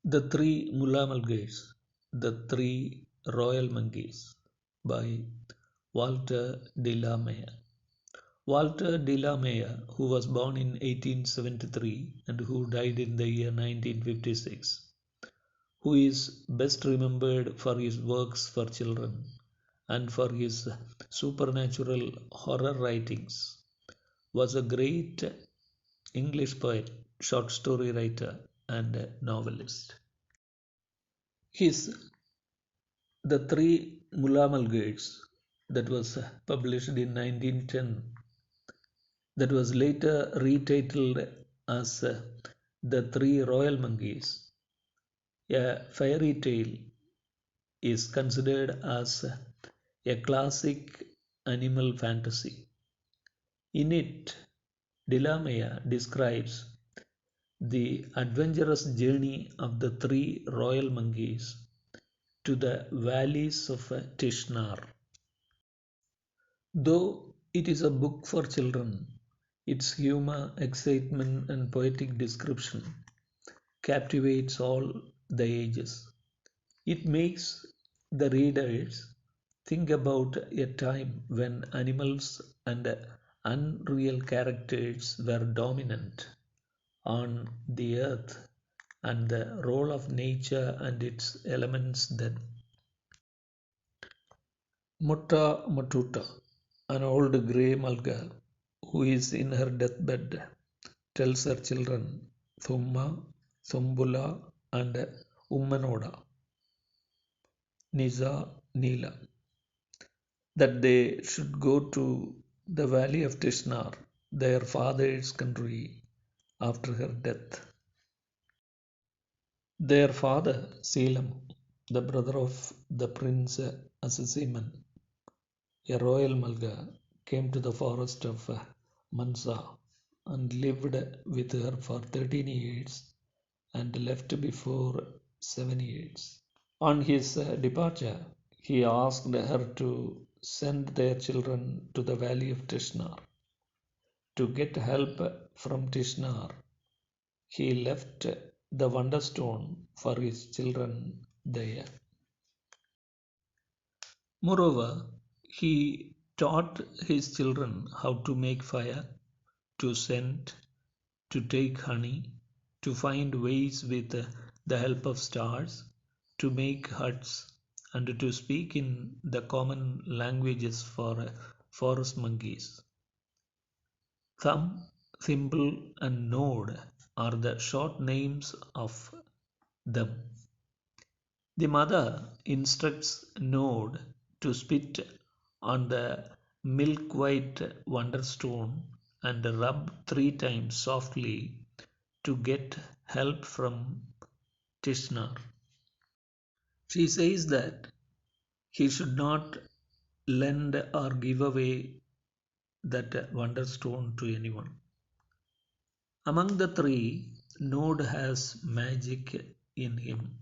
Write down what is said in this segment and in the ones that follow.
The Three Mulgars, The Three Royal Monkeys by Walter de la Mare. Walter de la Mare, who was born in 1873 and who died in the year 1956, who is best remembered for his works for children and for his supernatural horror writings, was a great English poet, short story writer, and novelist. His The Three Mulgars that was published in 1910, that was later retitled as The Three Royal Monkeys, a fairy tale, is considered as a classic animal fantasy. In it, Delamere describes the adventurous journey of the three royal monkeys to the valleys of Tishnar. Though it is a book for children, its humor, excitement, and poetic description captivates all the ages. It makes the readers think about a time when animals and unreal characters were dominant on the earth and the role of nature and its elements then. Mutta Matuta, an old grey mulgar who is in her deathbed, tells her children Thumma, Thumbula, and Ummanoda, Niza, Nila, that they should go to the valley of Tishnar, their father's country, after her death. Their father, Selam, the brother of the prince Assasiman, a royal Mulgar, came to the forest of Mansa and lived with her for 13 years and left before 7 years. On his departure, he asked her to send their children to the valley of Tishnar. To get help from Tishnar, he left the Wonderstone for his children there. Moreover, he taught his children how to make fire, to scent, to take honey, to find ways with the help of stars, to make huts, and to speak in the common languages for forest monkeys. Thumb, Thimble, and Node are the short names of them. The mother instructs Node to spit on the milk white wonderstone and rub 3 times softly to get help from Tishnar. She says that he should not lend or give away that wonderstone to anyone. Among the three, Node has magic in him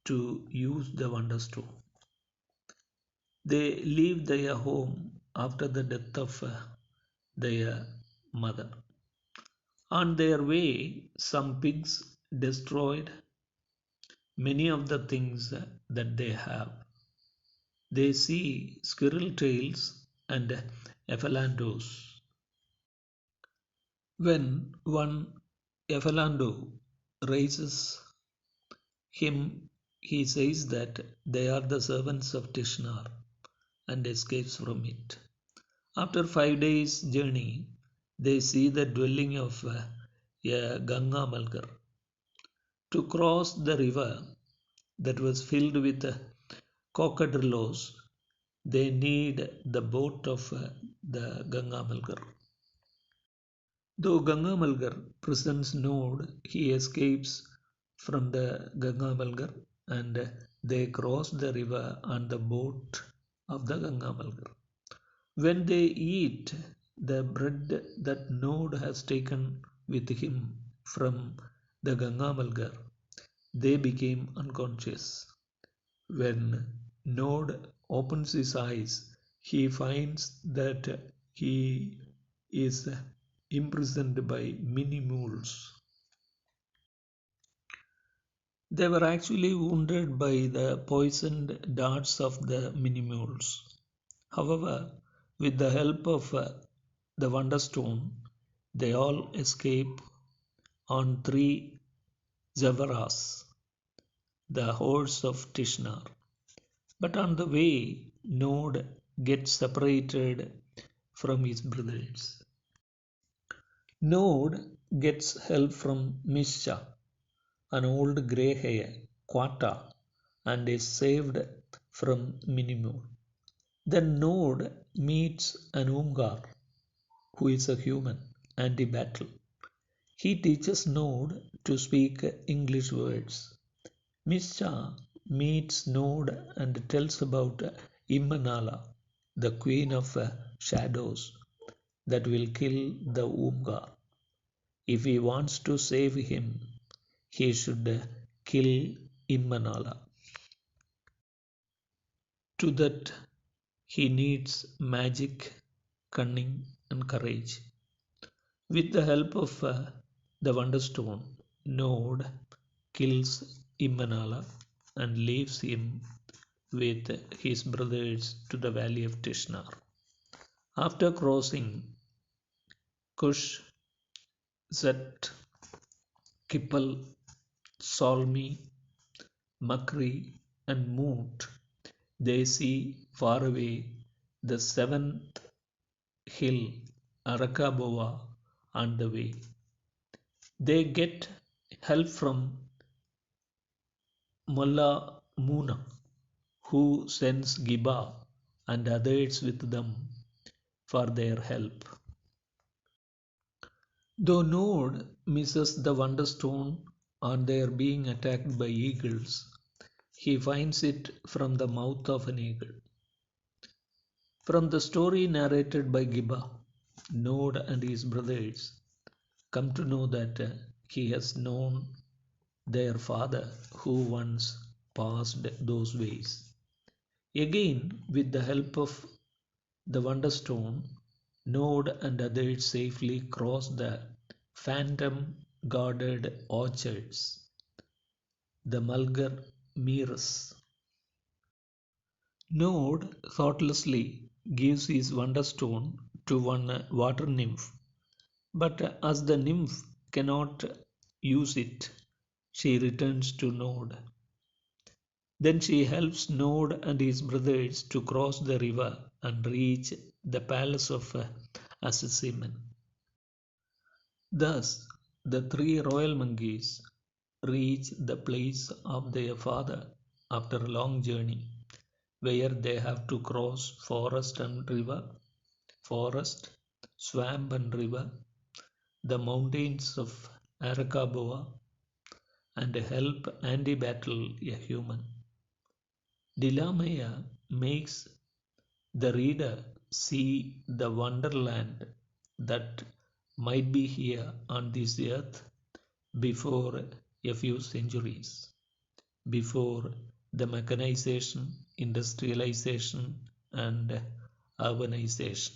to use the wonderstone. They leave their home after the death of their mother. On their way, some pigs destroyed many of the things that they have. They see squirrel tails and ephalandos. When one ephalando raises him, he says that they are the servants of Tishnar and escapes from it. After 5 days' journey, they see the dwelling of a Ganga Mulgar. To cross the river that was filled with crocodilos, they need the boat of the Ganga Mulgar. Though Ganga Mulgar presents Node, he escapes from the Ganga Mulgar and they cross the river on the boat of the Ganga Mulgar. When they eat the bread that Node has taken with him from the Ganga Mulgar, they became unconscious. When Node opens his eyes, he finds that he is imprisoned by many mules. They were actually wounded by the poisoned darts of the minimules. However, with the help of the Wonderstone, they all escape on three Zavaras, the horse of Tishnar. But on the way, Nod gets separated from his brothers. Nod gets help from Misha, an old grey hair, Quata, and is saved from Minimur. Then Nod meets an Umgar, who is a human, anti-battle. He teaches Nod to speak English words. Misha meets Nod and tells about Immanala, the queen of shadows, that will kill the Umgar. If he wants to save him, he should kill Immanala. To that, he needs magic, cunning, and courage. With the help of the Wonderstone, Nod kills Immanala and leaves him with his brothers to the valley of Tishnar. After crossing Kush, Zet, Kippel, Solmi, Makri, and Moot, they see far away the seventh hill, Arakaboa, on the way. They get help from Mulla Muna, who sends Giba and others with them for their help. Though Nod misses the Wonderstone on their being attacked by eagles, he finds it from the mouth of an eagle. From the story narrated by Giba, Nod and his brothers come to know that he has known their father who once passed those ways. Again, with the help of the Wonderstone, Nod and others safely cross the phantom guarded orchards, the Mulgar Meres. Nod thoughtlessly gives his Wonderstone to one water nymph, but as the nymph cannot use it, she returns to Nod. Then she helps Nod and his brothers to cross the river and reach the palace of Assasiman. Thus, the three royal monkeys reach the place of their father after a long journey, where they have to cross forest and river, forest, swamp and river, the mountains of Arakaboa, and help anti-battle a human. Dilamaya makes the reader see the wonderland that might be here on this earth before a few centuries, before the mechanization, industrialization, and urbanization.